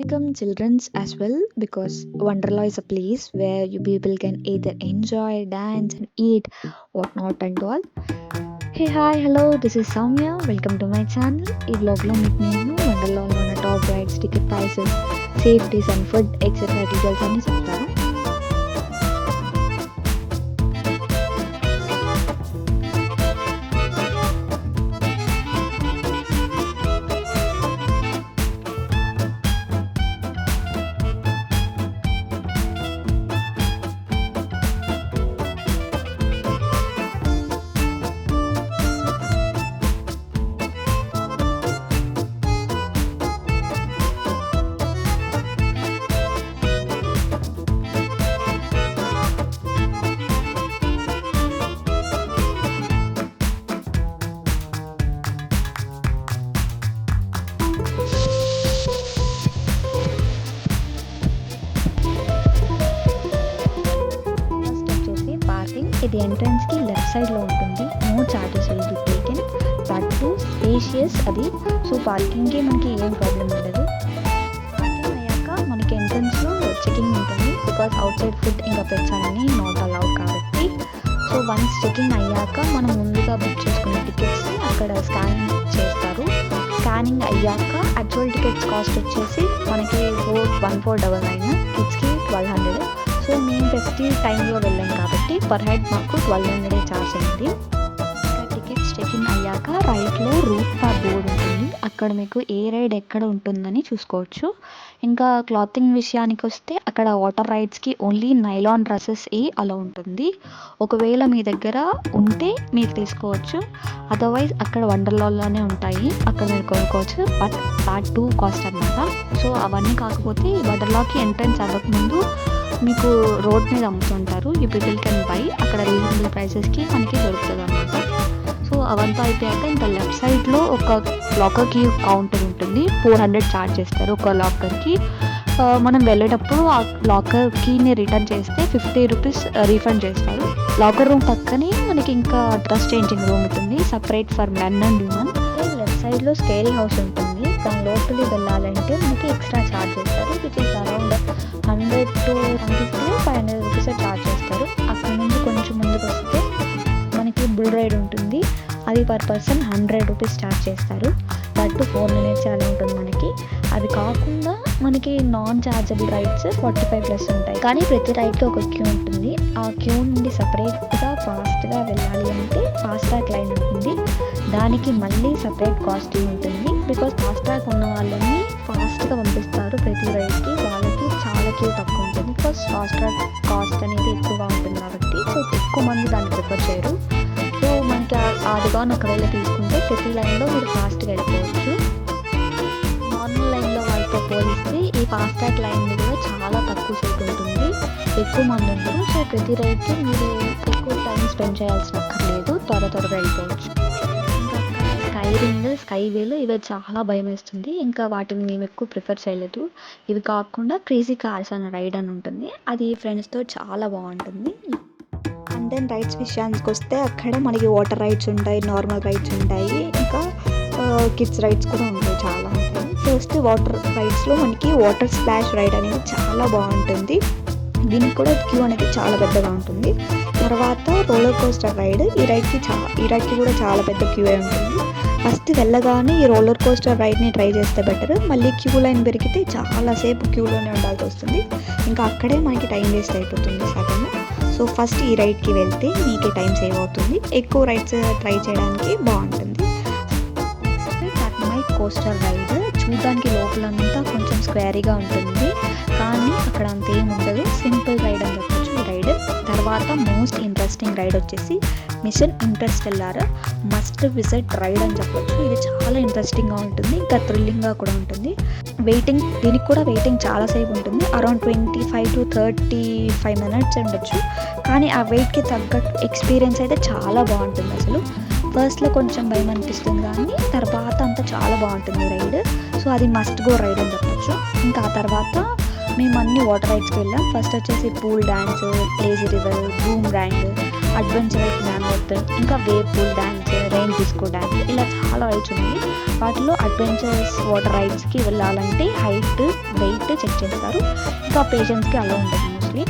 welcome children's as well, because Wonderla is a place where you people can either enjoy, dance, and eat whatnot and all. Hey, hi, hello, this is Soumya. Welcome to my channel. ఈ vlogలో మీకు నేను వండర్లాలో ఉన్న top rides, ticket prices, safeties and food etcetera details అన్ని చెప్తాను. ఇది entrance కి left side లో ఉంటుంది. No charges will be taken. That too spacious అది. సో పార్కింగ్ కి మనకి ఏం ప్రాబ్లం ఉండదు. పార్కింగ్ అయ్యాక మనకి ఎంట్రన్స్ లో చెకింగ్ ఉంటుంది. బికాస్ అవుట్ సైడ్ ఫుడ్ ఇంకా పెట్స్ అన్ని నాట్ అలౌడ్ కాబట్టి. సో వన్స్ చెకింగ్ అయ్యాక మనం ముందుగా బుక్ చేసుకున్న టికెట్స్ ని అక్కడ స్కానింగ్ చేస్తారు. స్కానింగ్ అయ్యాక యాక్చువల్ టికెట్స్ కాస్ట్ వచ్చేసి మనకి 1499, కిడ్స్ కి 1200. సో మేము ఫెస్టివ్ టైంలో వెళ్ళాం కాబట్టి పర్ హెడ్ మాకు 1200 ఛార్జ్ అయింది. టికెట్స్ చెకింగ్ అయ్యాక రైట్లో రూట్ మ్యాప్ బోర్డ్ ఉంటుంది. అక్కడ మీకు ఏ రైడ్ ఎక్కడ ఉంటుందని చూసుకోవచ్చు. ఇంకా క్లాతింగ్ విషయానికి వస్తే అక్కడ వాటర్ రైడ్స్కి ఓన్లీ నైలాన్ డ్రెస్సెస్ అలా ఉంటుంది. ఒకవేళ మీ దగ్గర ఉంటే మీరు తీసుకోవచ్చు. అదర్వైజ్ అక్కడ వండర్లాలోనే ఉంటాయి, అక్కడ మీరు కొనుక్కోవచ్చు. బట్ దాట్ టూ కాస్ట్ అనమాట. సో అవన్నీ కాకపోతే వండర్లాకి ఎంట్రన్స్ అవ్వకముందు మీకు రోడ్ మీద అమ్ముతుంటారు. You people can buy. అక్కడ రీజనబుల్ ప్రైసెస్కి మనకి దొరుకుతుంది అనమాట. సో అవంతా అయిపోయాక ఇంకా లెఫ్ట్ సైడ్లో ఒక లాకర్ కీ కౌంటర్ ఉంటుంది. 400 ఛార్జ్ చేస్తారు ఒక లాకర్కి. మనం వెళ్ళేటప్పుడు ఆ లాకర్ కీని రిటర్న్ చేస్తే 50 రూపీస్ రీఫండ్ చేస్తారు. లాకర్ రూమ్ పక్కనే మనకి ఇంకా డ్రెస్ చేంజింగ్ రూమ్ ఉంటుంది, separate for men and women. Left సైడ్లో స్కేల్ హౌస్ ఉంటుంది. కానీ లోపలికి వెళ్ళాలంటే మనకి ఎక్స్ట్రా ఛార్జ్ చేస్తారు. Which is around 100 to 150 500 rupees charge చేస్తారు. అక్కడ నుంచి కొంచెం ముందుకు వస్తే మనకి బుల్ రైడ్ ఉంటుంది. అది పర్ పర్సన్ 100 రూపీస్ ఛార్జ్ చేస్తారు. దట్ 4 minutes అలా ఉంటుంది మనకి. అది కాకుండా మనకి నాన్ ఛార్జబుల్ రైడ్స్ 45+ ఉంటాయి. కానీ ప్రతి రైడ్కి ఒక క్యూ ఉంటుంది. ఆ క్యూ నుండి సపరేట్గా ఫాస్ట్గా వెళ్ళాలి అంటే ఫాస్ట్ ట్రాక్ లైన్ ఉంటుంది. దానికి మళ్ళీ సపరేట్ కాస్టింగ్ ఉంటుంది. బికాస్ ఫాస్ట్ ట్రాక్ ఉన్న వాళ్ళని ఫాస్ట్గా పంపిస్తారు ప్రతి రైడ్కి. వాళ్ళకి చాలా క్యూ తక్కువ ఉంటుంది. బికాస్ ఫాస్ట్ ట్రాక్ కాస్ట్ అనేది ఎక్కువగా ఉంటుంది కాబట్టి. సో ఎక్కువ మంది దాన్ని ప్రిఫర్ చేయరు. సో మనకి అదిగా ఒకవేళ తీసుకుంటే ప్రతి లైన్లో మీరు ఫాస్ట్గా వెళ్ళిపోవచ్చు. నార్మల్ లైన్లో వాళ్ళతో పోలిస్తే ఈ ఫాస్ట్ ట్రాక్ లైన్ మీద చాలా తక్కువ సేపు ఉంటుంది, ఎక్కువ మంది ఉంటారు. సో ప్రతి రైడ్కి మీరు ఎక్కువ టైం స్పెండ్ చేయాల్సిన అక్కర్లేదు, త్వరగా వెళ్ళిపోవచ్చు. ఇంకా స్కై రింగ్, స్కై వేల్ ఇవి చాలా భయం వేస్తుంది. ఇంకా వాటిని మేము ఎక్కువ ప్రిఫర్ చేయలేదు. ఇవి కాకుండా క్రేజీ కార్స్ అనే రైడ్ అని ఉంటుంది. అది ఫ్రెండ్స్తో చాలా బాగుంటుంది. అండ్ దెన్ రైడ్స్ విషయానికి వస్తే అక్కడ మనకి వాటర్ రైడ్స్ ఉంటాయి, నార్మల్ రైడ్స్ ఉంటాయి, ఇంకా కిడ్స్ రైడ్స్ కూడా ఉంటాయి, చాలా ఉంటాయి. ఫస్ట్ వాటర్ రైడ్స్లో మనకి వాటర్ స్ప్లాష్ రైడ్ అనేది చాలా బాగుంటుంది. దీనికి కూడా క్యూ అనేది చాలా పెద్దగా ఉంటుంది. తర్వాత రోలర్ కోస్టర్ రైడ్. ఈ రైడ్కి కూడా చాలా పెద్ద క్యూ ఉంటుంది. ఫస్ట్ వెళ్ళగానే ఈ రోలర్ కోస్టర్ రైడ్ని ట్రై చేస్తే బెటర్. మళ్ళీ క్యూ లైన్ పెరిగితే చాలాసేపు క్యూలోనే ఉండాల్సి వస్తుంది. ఇంకా అక్కడే మనకి టైం వేస్ట్ అయిపోతుంది సగం. సో ఫస్ట్ ఈ రైడ్కి వెళ్తే మీకు టైం సేవ్ అవుతుంది. ఎక్కువ రైడ్స్ ట్రై చేయడానికి బాగుంటుంది. Next termite coaster ride. చూడడానికి లోపలంతా కొంచెం స్క్వేరీగా ఉంటుంది, కానీ అక్కడ అంతేం ఉండదు. సింపుల్ రైడ్ అని చెప్పొచ్చు ఈ రైడ్. తర్వాత మోస్ట్ ఇంట్రెస్టింగ్ రైడ్ వచ్చేసి mission interstellar must visit ride అని చెప్పొచ్చు. ఇది చాలా ఇంట్రెస్టింగ్గా ఉంటుంది, ఇంకా థ్రిల్లింగ్గా కూడా ఉంటుంది. దీనికి కూడా వెయిటింగ్ చాలాసేపు ఉంటుంది. అరౌండ్ 25 to 35 minutes ఉండొచ్చు. కానీ ఆ వెయిట్కి తగ్గట్టు ఎక్స్పీరియన్స్ అయితే చాలా బాగుంటుంది. అసలు ఫస్ట్లో కొంచెం భయం అనిపిస్తుంది, కానీ తర్వాత అంతా చాలా బాగుంటుంది రైడ్. సో అది మస్ట్ గో రైడ్ అని చెప్పొచ్చు. ఇంకా ఆ తర్వాత మేము అన్ని వాటర్ రైడ్స్కి వెళ్ళాం. ఫస్ట్ వచ్చేసి pool dance, lazy river, boomerang, adventurous మ్యాన్వత్, ఇంకా wave pool dance, rain disco dance, ఇలా చాలా రైడ్స్ ఉన్నాయి. వాటిలో అడ్వెంచరస్ వాటర్ రైడ్స్కి వెళ్ళాలంటే హైట్, వెయిట్ ఒకటి చెక్ చేస్తారు. ఇంకా పేషెంట్స్కి అలా ఉండదు మోస్ట్లీ.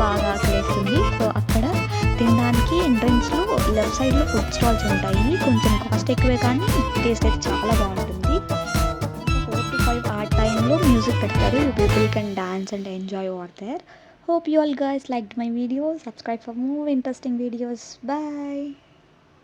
బాగా ఆకలేస్తుంది. సో అక్కడ తినడానికి ఎంట్రన్స్లో లెఫ్ట్ సైడ్లో ఫుడ్ స్టాల్స్ ఉంటాయి. కొంచెం కాస్ట్ ఎక్కువే కానీ టేస్ట్ అయితే చాలా బాగుంటుంది. 4 to 5 ఆ టైంలో మ్యూజిక్ పెడతారు. You people can dance and enjoy over there. Hope you all guys liked my video. Subscribe for more interesting videos. Bye.